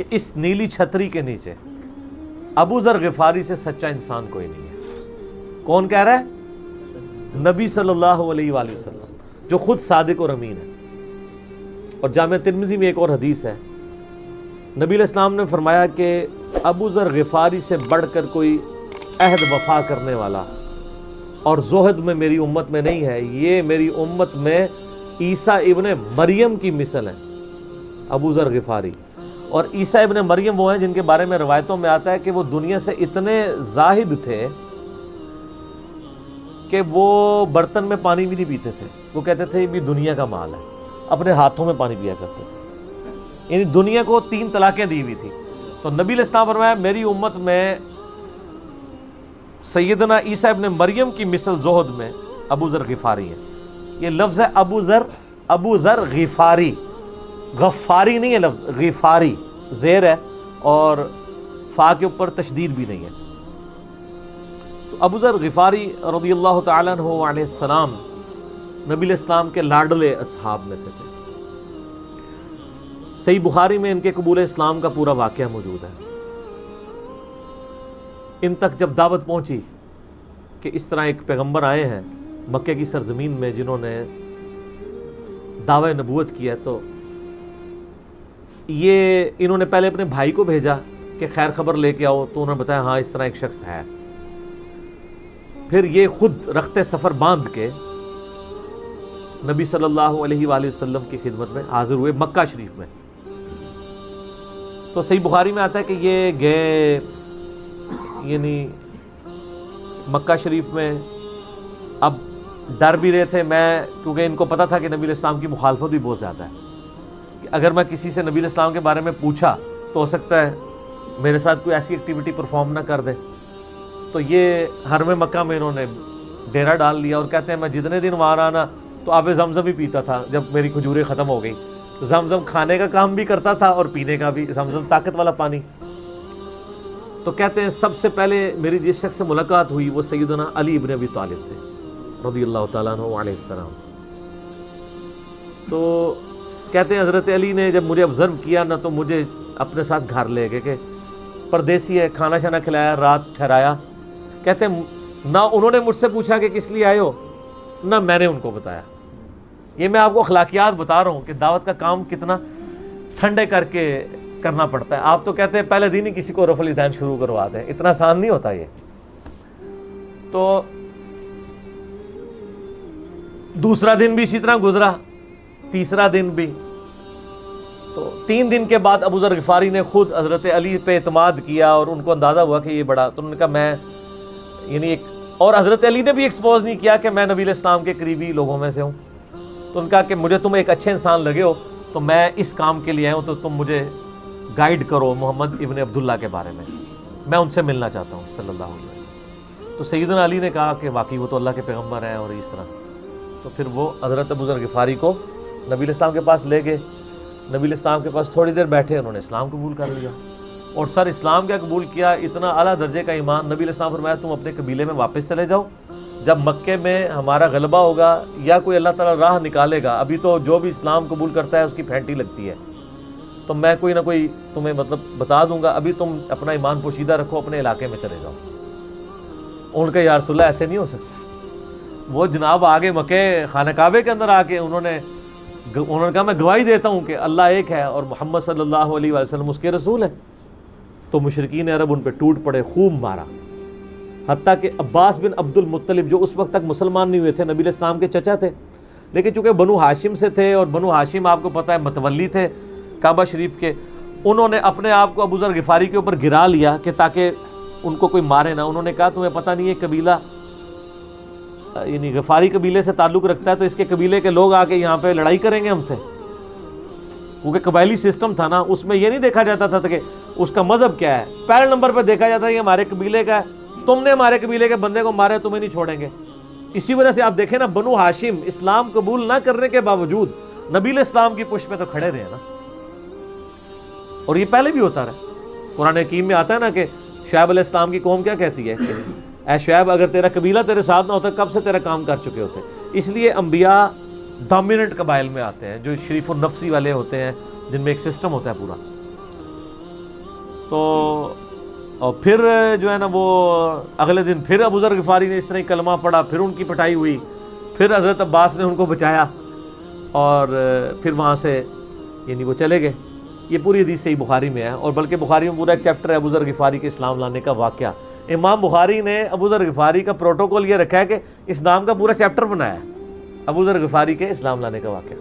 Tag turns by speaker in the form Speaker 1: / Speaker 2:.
Speaker 1: کہ اس نیلی چھتری کے نیچے ابو ذر غفاری سے سچا انسان کوئی نہیں ہے۔ کون کہہ رہا ہے؟ نبی صلی اللہ علیہ وآلہ وسلم، جو خود صادق اور امین ہے۔ اور جامع ترمذی میں ایک اور حدیث ہے، نبی علیہ السلام نے فرمایا کہ ابو ذر غفاری سے بڑھ کر کوئی عہد وفا کرنے والا اور زہد میں میری امت میں نہیں ہے، یہ میری امت میں عیسیٰ ابن مریم کی مثل ہے، ابو ذر غفاری۔ اور عیسیٰ ابن مریم وہ ہیں جن کے بارے میں روایتوں میں آتا ہے کہ وہ دنیا سے اتنے زاہد تھے کہ وہ برتن میں پانی بھی نہیں پیتے تھے، وہ کہتے تھے یہ بھی دنیا کا مال ہے، اپنے ہاتھوں میں پانی پیا کرتے تھے، یعنی دنیا کو 3 طلاقیں دی ہوئی تھی۔ تو نبی علیہ السلام فرمایا میری امت میں سیدنا عیسیٰ ابن مریم کی مثل زہد میں ابو ذر غفاری ہے۔ یہ لفظ ہے ابو ذر غفاری، غفاری نہیں ہے لفظ، غفاری زیر ہے اور فا کے اوپر تشدید بھی نہیں ہے۔ تو ابو ذر غفاری رضی اللہ تعالیٰ عنہ علیہ السلام نبی علیہ السلام کے لاڈلے اصحاب میں سے تھے۔ صحیح بخاری میں ان کے قبول اسلام کا پورا واقعہ موجود ہے۔ ان تک جب دعوت پہنچی کہ اس طرح ایک پیغمبر آئے ہیں مکے کی سرزمین میں جنہوں نے دعوی نبوت کیا، تو یہ انہوں نے پہلے اپنے بھائی کو بھیجا کہ خیر خبر لے کے آؤ، تو انہوں نے بتایا ہاں اس طرح ایک شخص ہے۔ پھر یہ خود رخت سفر باندھ کے نبی صلی اللہ علیہ وآلہ وسلم کی خدمت میں حاضر ہوئے مکہ شریف میں۔ تو صحیح بخاری میں آتا ہے کہ یہ گئے، یعنی مکہ شریف میں اب ڈر بھی رہے تھے، میں کیونکہ ان کو پتا تھا کہ نبی علیہ السلام کی مخالفت بھی بہت زیادہ ہے، کہ اگر میں کسی سے نبی علیہ السلام کے بارے میں پوچھا تو ہو سکتا ہے میرے ساتھ کوئی ایسی ایکٹیویٹی پرفارم نہ کر دے۔ تو یہ حرم مکہ میں انہوں نے ڈیرا ڈال لیا، اور کہتے ہیں میں جتنے دن وہاں رہا نا تو آب زمزم ہی پیتا تھا جب میری کھجوریں ختم ہو گئی۔ زمزم کھانے کا کام بھی کرتا تھا اور پینے کا بھی، زمزم طاقت والا پانی۔ تو کہتے ہیں سب سے پہلے میری جس شخص سے ملاقات ہوئی وہ سیدنا علی ابن ابی طالب تھے رضی اللہ تعالیٰ عنہ علیہ السلام۔ تو کہتے ہیں حضرت علی نے جب مجھے آبزرو کیا نا تو مجھے اپنے ساتھ گھر لے گئے، کہ پردیسی ہے، کھانا شانا کھلایا، رات ٹھہرایا۔ کہتے ہیں نہ انہوں نے مجھ سے پوچھا کہ کس لیے آئے ہو، نہ میں نے ان کو بتایا۔ یہ میں آپ کو اخلاقیات بتا رہا ہوں کہ دعوت کا کام کتنا ٹھنڈے کر کے کرنا پڑتا ہے۔ آپ تو کہتے ہیں پہلے دن ہی کسی کو رفع الیدین شروع کروا دیں، اتنا آسان نہیں ہوتا یہ۔ تو دوسرا دن بھی اسی طرح گزرا، تیسرا دن بھی۔ تو 3 دن کے بعد ابو ذر غفاری نے خود حضرت علی پہ اعتماد کیا، اور ان کو اندازہ ہوا کہ یہ بڑا، تو انہوں نے کہا میں یعنی ایک، اور حضرت علی نے بھی ایکسپوز نہیں کیا کہ میں نبی علیہ السلام کے قریبی لوگوں میں سے ہوں۔ تو ان کا کہ مجھے تم ایک اچھے انسان لگے ہو تو میں اس کام کے لیے آیا ہوں، تو تم مجھے گائیڈ کرو محمد ابن عبداللہ کے بارے میں ان سے ملنا چاہتا ہوں صلی اللہ علیہ وسلم۔ تو سیدنا علی نے کہا کہ واقعی وہ تو اللہ کے پیغمبر ہیں، اور اس طرح۔ تو پھر وہ حضرت ابو ذر غفاری کو نبی علیہ السلام کے پاس لے گئے، نبی علیہ السلام کے پاس تھوڑی دیر بیٹھے، انہوں نے اسلام قبول کر لیا، اور سر اسلام کیا قبول کیا، اتنا اعلیٰ درجے کا ایمان۔ نبی علیہ السلام فرمایا تم اپنے قبیلے میں واپس چلے جاؤ، جب مکے میں ہمارا غلبہ ہوگا یا کوئی اللہ تعالیٰ راہ نکالے گا، ابھی تو جو بھی اسلام قبول کرتا ہے اس کی پھینٹی لگتی ہے، تو میں کوئی نہ کوئی تمہیں مطلب بتا دوں گا، ابھی تم اپنا ایمان پوشیدہ رکھو، اپنے علاقے میں چلے جاؤ۔ ان کا یا رسول اللہ ایسے نہیں ہو سکتا۔ وہ جناب آگے مکے خانہ کعبے کے اندر آ کے انہوں نے کہا میں گواہی دیتا ہوں کہ اللہ ایک ہے اور محمد صلی اللہ علیہ وسلم اس کے رسول ہیں۔ تو مشرکین عرب ان پہ ٹوٹ پڑے، خوب مارا، حتیٰ کہ عباس بن عبد المطلب جو اس وقت تک مسلمان نہیں ہوئے تھے، نبی علیہ السلام کے چچا تھے، لیکن چونکہ بنو ہاشم سے تھے، اور بنو ہاشم آپ کو پتہ ہے متولی تھے کعبہ شریف کے، انہوں نے اپنے آپ کو ابو ذر غفاری کے اوپر گرا لیا کہ تاکہ ان کو کوئی مارے نہ۔ انہوں نے کہا تمہیں پتہ نہیں ہے قبیلہ یعنی غفاری قبیلے سے تعلق رکھتا ہے، تو اس کے قبیلے کے لوگ آ کے یہاں پہ لڑائی کریں گے ہم سے، کیونکہ قبائلی سسٹم تھا نا، اس میں یہ نہیں دیکھا جاتا تھا کہ اس کا مذہب کیا ہے، پہلے نمبر پہ دیکھا جاتا ہے یہ ہمارے قبیلے کا ہے، تم نے ہمارے قبیلے کے بندے کو مارا، تمہیں نہیں چھوڑیں گے۔ اسی وجہ سے آپ دیکھیں نا، بنو ہاشم اسلام قبول نہ کرنے کے باوجود نبی علیہ السلام کی پشت پہ تو کھڑے رہے نا، اور یہ پہلے بھی ہوتا رہا۔ قرآن حکیم میں آتا ہے نا کہ شعیب علیہ السلام کی قوم کیا کہتی ہے کہ اے شعیب اگر تیرا قبیلہ تیرے ساتھ نہ ہوتا کب سے تیرا کام کر چکے ہوتے۔ اس لیے انبیاء ڈومیننٹ قبائل میں آتے ہیں، جو شریف النفسی والے ہوتے ہیں، جن میں ایک سسٹم ہوتا ہے پورا۔ تو اور پھر جو ہے نا وہ اگلے دن پھر ابو ذر غفاری نے اس طرح کلمہ پڑھا, پھر ان کی پٹائی ہوئی, پھر حضرت عباس نے ان کو بچایا اور پھر وہاں سے یعنی وہ چلے گئے. یہ پوری حدیث صحیح بخاری میں ہے, اور بلکہ بخاری میں پورا ایک چیپٹر ہے ابو ذر غفاری کے اسلام لانے کا واقعہ. امام بخاری نے ابو ذر غفاری کا پروٹوکول یہ رکھا ہے کہ اس نام کا پورا چیپٹر بنایا ہے, ابو ذر غفاری کے اسلام لانے کا واقعہ.